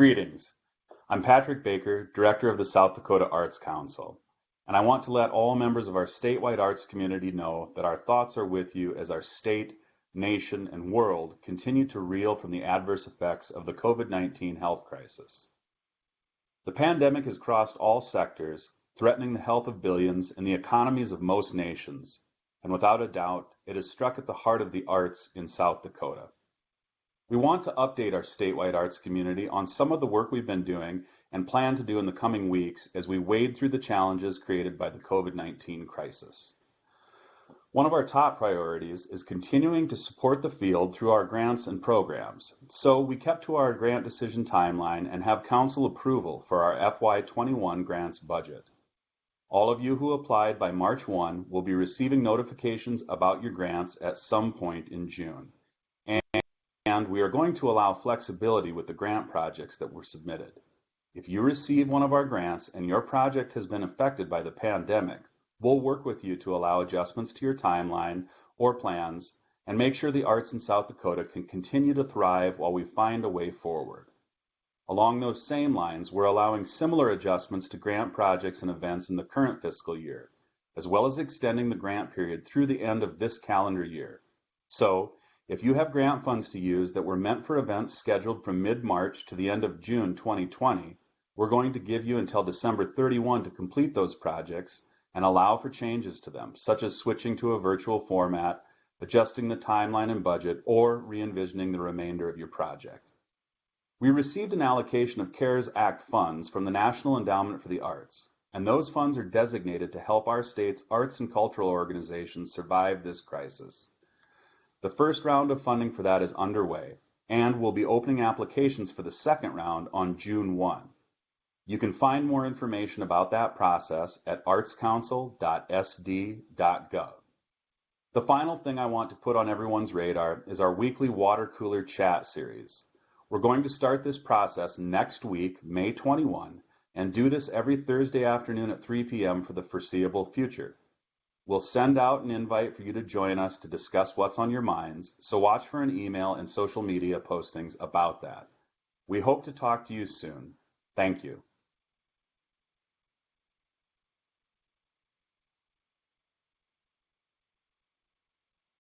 Greetings. I'm Patrick Baker, Director of the South Dakota Arts Council, and I want to let all members of our statewide arts community know that our thoughts are with you as our state, nation, and world continue to reel from the adverse effects of the COVID-19 health crisis. The pandemic has crossed all sectors, threatening the health of billions and the economies of most nations, and without a doubt, it has struck at the heart of the arts in South Dakota. We want to update our statewide arts community on some of the work we've been doing and plan to do in the coming weeks as we wade through the challenges created by the COVID-19 crisis. One of our top priorities is continuing to support the field through our grants and programs, so we kept to our grant decision timeline and have council approval for our FY21 grants budget. All of you who applied by March 1 will be receiving notifications about your grants at some point in June. And we are going to allow flexibility with the grant projects that were submitted. If you receive one of our grants and your project has been affected by the pandemic, we'll work with you to allow adjustments to your timeline or plans and make sure the arts in South Dakota can continue to thrive while we find a way forward. Along those same lines, we're allowing similar adjustments to grant projects and events in the current fiscal year, as well as extending the grant period through the end of this calendar year. So, if you have grant funds to use that were meant for events scheduled from mid-March to the end of June 2020, we're going to give you until December 31 to complete those projects and allow for changes to them, such as switching to a virtual format, adjusting the timeline and budget, or re-envisioning the remainder of your project. We received an allocation of CARES Act funds from the National Endowment for the Arts, and those funds are designated to help our state's arts and cultural organizations survive this crisis. The first round of funding for that is underway, and we'll be opening applications for the second round on June 1. You can find more information about that process at artscouncil.sd.gov. The final thing I want to put on everyone's radar is our weekly water cooler chat series. We're going to start this process next week, May 21, and do this every Thursday afternoon at 3 p.m. for the foreseeable future. We'll send out an invite for you to join us to discuss what's on your minds, so watch for an email and social media postings about that. We hope to talk to you soon. Thank you.